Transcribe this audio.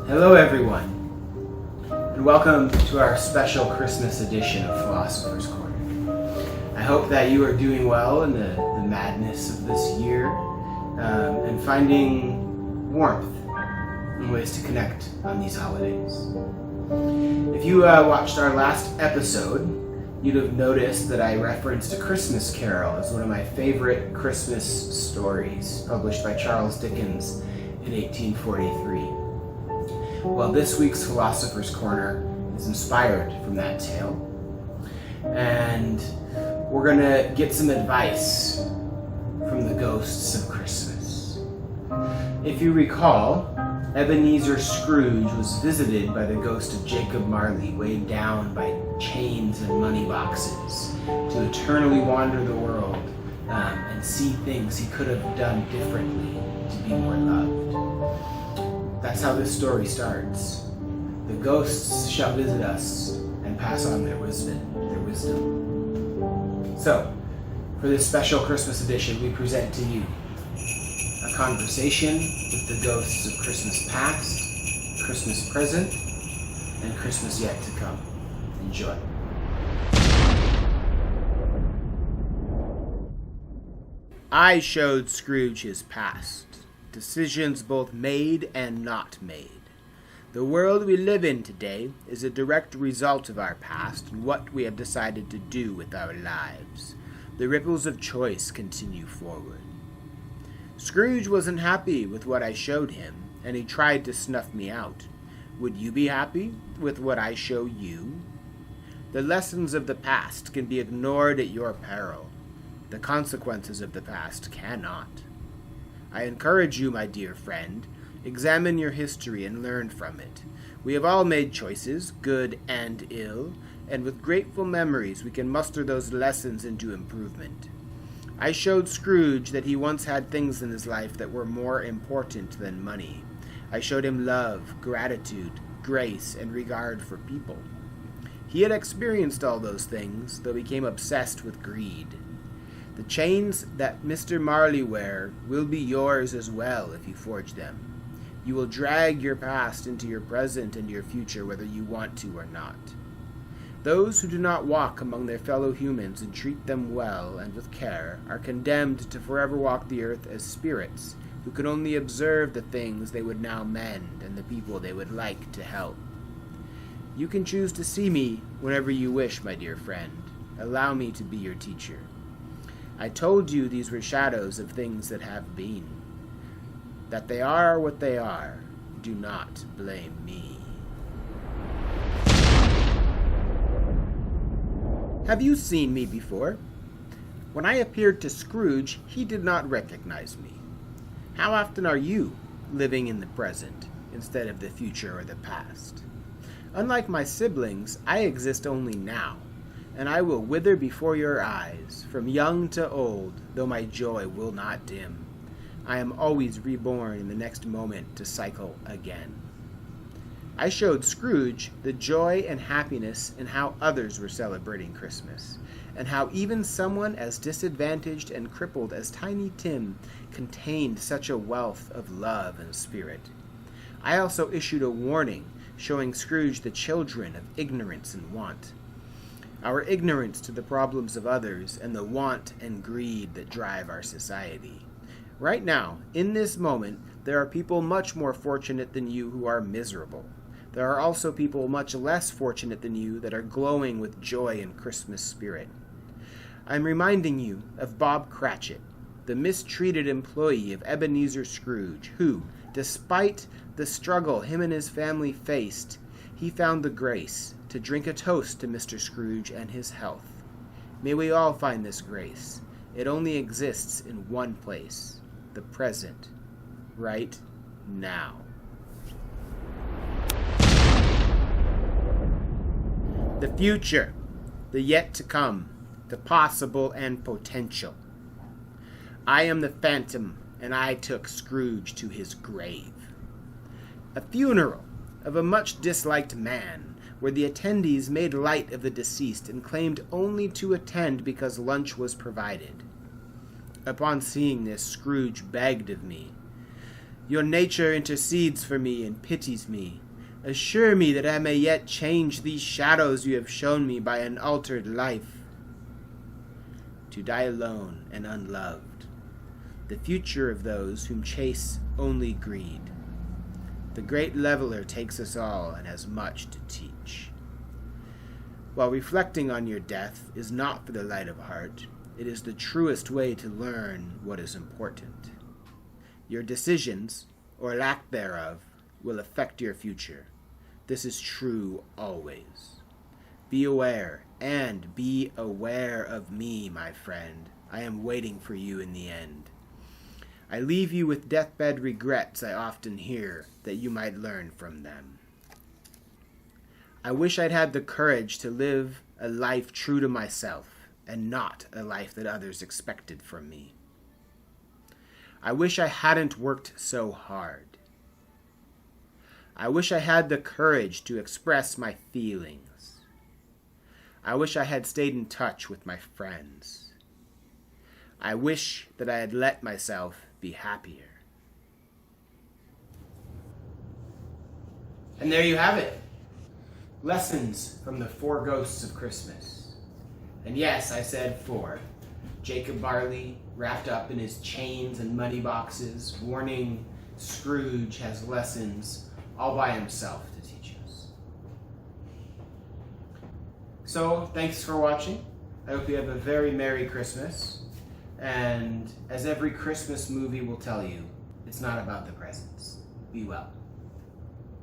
Hello everyone, and welcome to our special Christmas edition of Philosophers Corner. I hope that you are doing well in the madness of this year and finding warmth and ways to connect on these holidays. If you watched our last episode, you'd have noticed that I referenced A Christmas Carol as one of my favorite Christmas stories, published by Charles Dickens in 1843. Well, this week's Philosopher's Corner is inspired from that tale, and we're going to get some advice from the ghosts of Christmas. If you recall, Ebenezer Scrooge was visited by the ghost of Jacob Marley, weighed down by chains and money boxes, to eternally wander the world and see things he could have done differently to be more loved. That's how this story starts. The ghosts shall visit us and pass on their wisdom. So, for this special Christmas edition, we present to you a conversation with the ghosts of Christmas past, Christmas present, and Christmas yet to come. Enjoy. I showed Scrooge his past. Decisions both made and not made. The world we live in today is a direct result of our past and what we have decided to do with our lives. The ripples of choice continue forward. Scrooge wasn't happy with what I showed him, and he tried to snuff me out. Would you be happy with what I show you? The lessons of the past can be ignored at your peril. The consequences of the past cannot. I encourage you, my dear friend, examine your history and learn from it. We have all made choices, good and ill, and with grateful memories we can muster those lessons into improvement. I showed Scrooge that he once had things in his life that were more important than money. I showed him love, gratitude, grace, and regard for people. He had experienced all those things, though became obsessed with greed. The chains that Mr. Marley wear will be yours as well if you forge them. You will drag your past into your present and your future whether you want to or not. Those who do not walk among their fellow humans and treat them well and with care are condemned to forever walk the earth as spirits who can only observe the things they would now mend and the people they would like to help. You can choose to see me whenever you wish, my dear friend. Allow me to be your teacher. I told you these were shadows of things that have been. That they are what they are. Do not blame me. Have you seen me before? When I appeared to Scrooge, he did not recognize me. How often are you living in the present instead of the future or the past? Unlike my siblings, I exist only now, and I will wither before your eyes, from young to old, though my joy will not dim. I am always reborn in the next moment to cycle again. I showed Scrooge the joy and happiness in how others were celebrating Christmas, and how even someone as disadvantaged and crippled as Tiny Tim contained such a wealth of love and spirit. I also issued a warning, showing Scrooge the children of ignorance and want. Our ignorance to the problems of others and the want and greed that drive our society. Right now, in this moment, there are people much more fortunate than you who are miserable. There are also people much less fortunate than you that are glowing with joy and Christmas spirit. I'm reminding you of Bob Cratchit, the mistreated employee of Ebenezer Scrooge, who, despite the struggle him and his family faced, he found the grace to drink a toast to Mr. Scrooge and his health. May we all find this grace. It only exists in one place, the present, right now. The future, the yet to come, the possible and potential. I am the phantom, and I took Scrooge to his grave. A funeral of a much disliked man, where the attendees made light of the deceased and claimed only to attend because lunch was provided. Upon seeing this, Scrooge begged of me, Your nature intercedes for me and pities me. Assure me that I may yet change these shadows you have shown me by an altered life. To die alone and unloved, the future of those whom chase only greed. The great leveler takes us all and has much to teach. While reflecting on your death is not for the light of heart, it is the truest way to learn what is important. Your decisions, or lack thereof, will affect your future. This is true always. Be aware, and be aware of me, my friend. I am waiting for you in the end. I leave you with deathbed regrets I often hear, that you might learn from them. I wish I'd had the courage to live a life true to myself, and not a life that others expected from me. I wish I hadn't worked so hard. I wish I had the courage to express my feelings. I wish I had stayed in touch with my friends. I wish that I had let myself be happier. And there you have it. Lessons from the 4 Ghosts of Christmas. And yes, I said 4. Jacob Barley, wrapped up in his chains and money boxes, warning Scrooge has lessons all by himself to teach us. So, thanks for watching. I hope you have a very Merry Christmas. And as every Christmas movie will tell you, it's not about the presents. Be well.